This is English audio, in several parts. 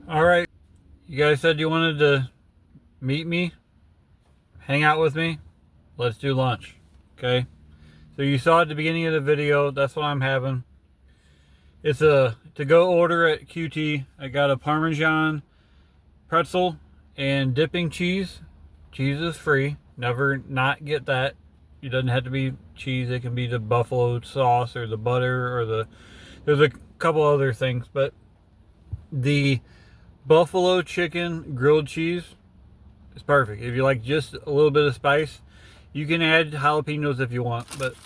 All right, you guys said you wanted to meet me, hang out with me. Let's do lunch, okay? So you saw at the beginning of the video, that's what I'm having. It's a to-go order at QT. I got a Parmesan pretzel and dipping cheese. Cheese is free. Never not get that. It doesn't have to be cheese. It can be the buffalo sauce or the butter or there's a couple other things, but the buffalo chicken grilled cheese is perfect. If you like just a little bit of spice, you can add jalapenos if you want, but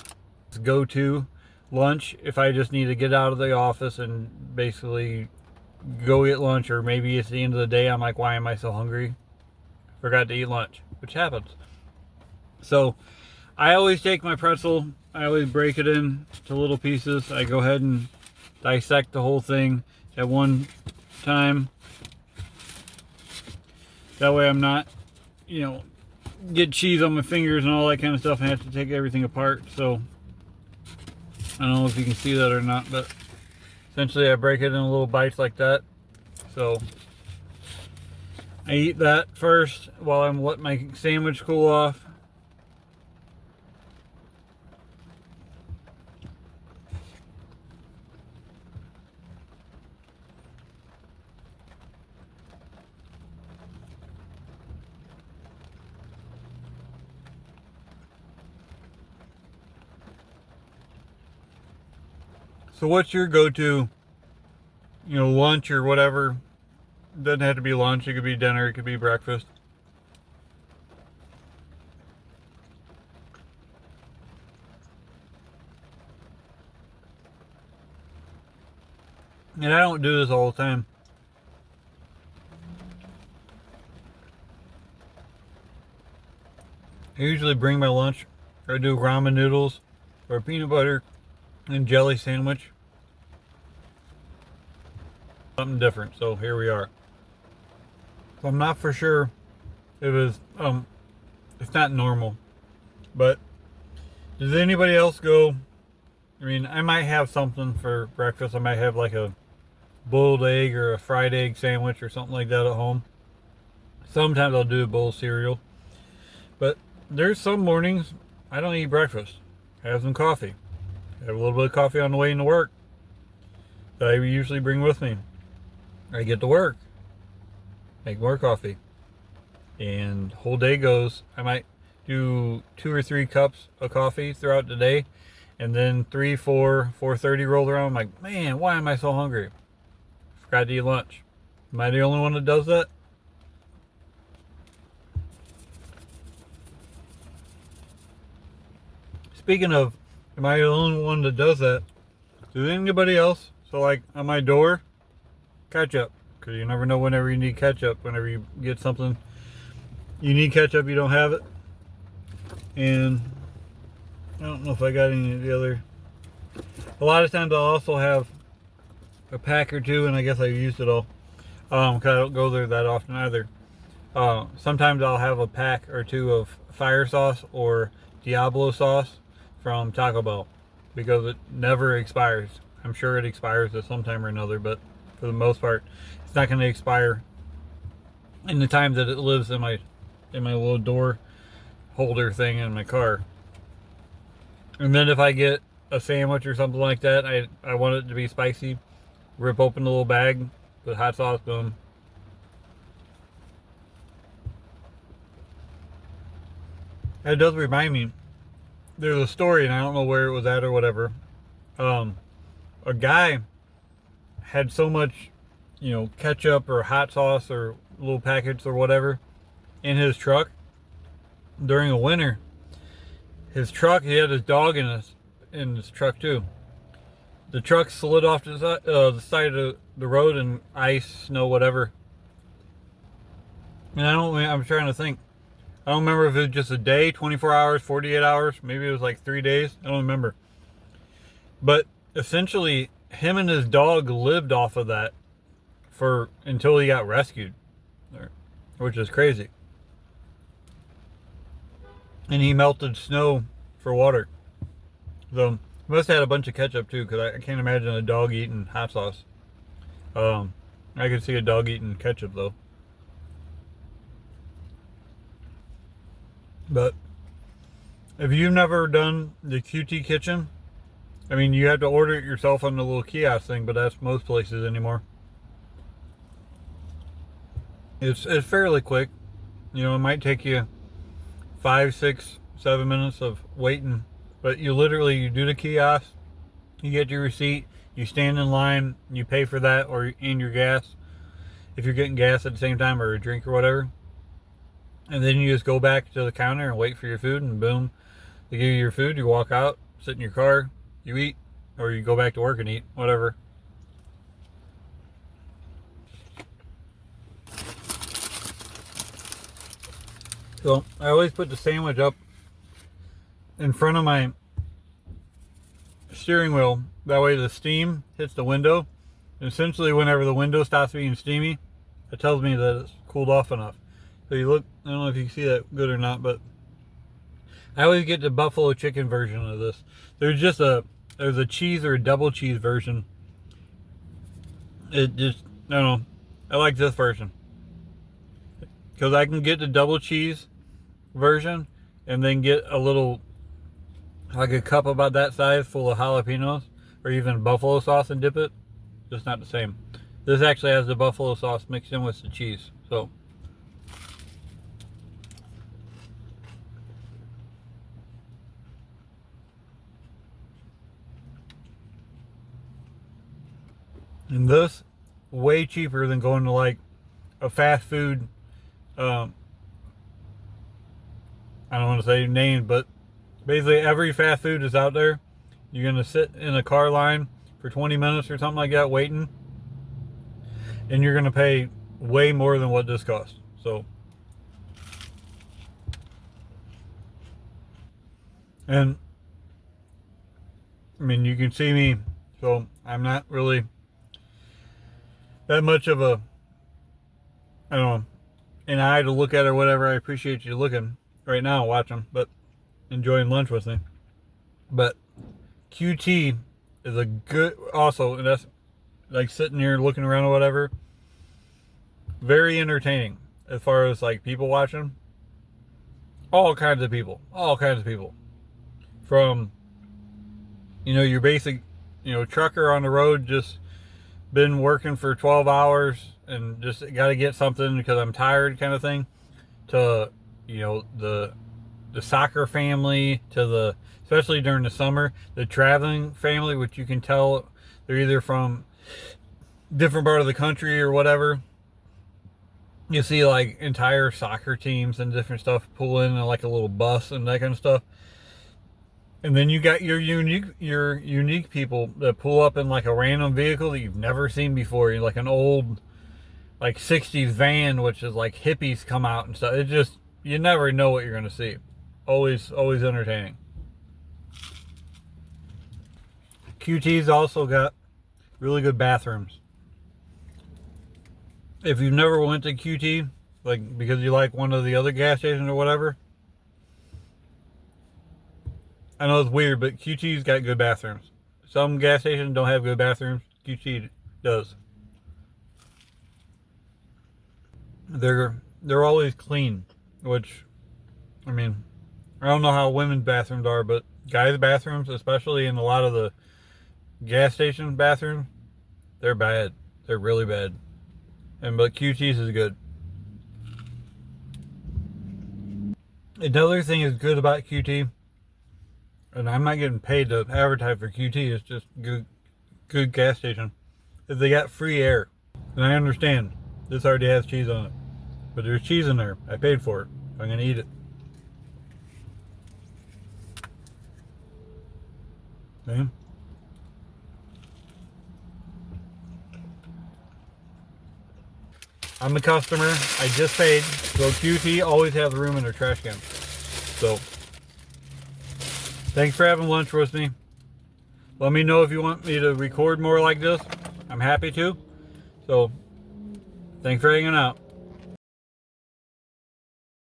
it's go-to lunch if I just need to get out of the office and basically go get lunch, or maybe it's the end of the day, I'm like, why am I so hungry? Forgot to eat lunch, which happens. So I always take my pretzel, I always break it into little pieces. I go ahead and dissect the whole thing at one time. That way I'm not, get cheese on my fingers and all that kind of stuff and have to take everything apart. So I don't know if you can see that or not, but essentially I break it in little bites like that. So I eat that first while I'm letting my sandwich cool off. So what's your go-to, lunch or whatever? Doesn't have to be lunch, it could be dinner, it could be breakfast. And I don't do this all the time. I usually bring my lunch, or I do ramen noodles, or a peanut butter and jelly sandwich. Something different, so here we are. So I'm not for sure if it's not normal, but does anybody else go? I mean, I might have something for breakfast. I might have like a boiled egg or a fried egg sandwich or something like that at home. Sometimes I'll do a bowl of cereal, but there's some mornings I don't eat breakfast. I have some coffee. I have a little bit of coffee on the way into work that I usually bring with me. I get to work, make more coffee, and whole day goes. I might do 2 or 3 cups of coffee throughout the day, and then 3, 4, 4:30 roll around. I'm like, man, why am I so hungry? Forgot to eat lunch. Am I the only one that does that? Speaking of, am I the only one that does that? Does anybody else? So like on my door, ketchup, because you never know whenever you need ketchup. Whenever you get something, you need ketchup, you don't have it. And I don't know if I got any of the other. A lot of times I'll also have a pack or two, and I guess I've used it all. Cause I don't go there that often either. Sometimes I'll have a pack or two of fire sauce or Diablo sauce from Taco Bell, because it never expires. I'm sure it expires at some time or another, but for the most part, it's not going to expire in the time that it lives in my little door holder thing in my car. And then if I get a sandwich or something like that, I want it to be spicy, rip open the little bag, put hot sauce, boom. That does remind me, there's a story, and I don't know where it was at or whatever. A guy had so much, ketchup or hot sauce or little packets or whatever in his truck during a winter. His truck, he had his dog in his truck too. The truck slid off to the side of the road in ice, snow, whatever. And I'm trying to think. I don't remember if it was just a day, 24 hours, 48 hours. Maybe it was like 3 days. I don't remember. But essentially, him and his dog lived off of that until he got rescued, which is crazy. And he melted snow for water. So he must have had a bunch of ketchup too, because I can't imagine a dog eating hot sauce. I can see a dog eating ketchup though. But if you've never done the QT Kitchen, I mean, you have to order it yourself on the little kiosk thing, but that's most places anymore. It's fairly quick. You know, it might take you 5, 6, 7 minutes of waiting, but you do the kiosk, you get your receipt, you stand in line, you pay for that or in your gas, if you're getting gas at the same time or a drink or whatever, and then you just go back to the counter and wait for your food, and boom, they give you your food, you walk out, sit in your car, you eat, or you go back to work and eat, whatever. So I always put the sandwich up in front of my steering wheel. That way the steam hits the window. And essentially whenever the window stops being steamy, it tells me that it's cooled off enough. So you look, I don't know if you can see that good or not, but I always get the buffalo chicken version of this. There's a cheese or a double cheese version. It just, I don't know. I like this version. Because I can get the double cheese version and then get a little, like a cup about that size full of jalapenos or even buffalo sauce and dip it. Just not the same. This actually has the buffalo sauce mixed in with the cheese. So and this way cheaper than going to like a fast food, I don't want to say names, but basically every fast food is out there. You're going to sit in a car line for 20 minutes or something like that waiting, and you're going to pay way more than what this costs. So, and I mean, you can see me, so I'm not really that much of a, I don't know, an eye to look at or whatever. I appreciate you looking right now, watching, but enjoying lunch with me. But QT is a good, also, and that's like sitting here looking around or whatever, very entertaining as far as like people watching. All kinds of people, from, you know, your basic, you know, trucker on the road, just been working for 12 hours and just got to get something because I'm tired kind of thing, to, you know, the soccer family, to the, especially during the summer, the traveling family, which you can tell they're either from different part of the country or whatever. You see like entire soccer teams and different stuff pull in like a little bus and that kind of stuff. And then you got your unique people that pull up in like a random vehicle that you've never seen before. You're like an old, like 60s van, which is like hippies come out and stuff. It just, you never know what you're going to see. Always entertaining. QT's also got really good bathrooms. If you've never went to QT, like because you like one of the other gas stations or whatever, I know it's weird, but QT's got good bathrooms. Some gas stations don't have good bathrooms. QT does. They're always clean, which, I mean, I don't know how women's bathrooms are, but guys' bathrooms, especially in a lot of the gas station bathrooms, they're bad. They're really bad. But QT's is good. Another thing is good about QT, and I'm not getting paid to advertise for QT, it's just good gas station, is they got free air. And I understand this already has cheese on it, but there's cheese in there. I paid for it. I'm gonna eat it. Okay. I'm a customer. I just paid. So QT always has room in their trash can. So thanks for having lunch with me. Let me know if you want me to record more like this. I'm happy to. So thanks for hanging out.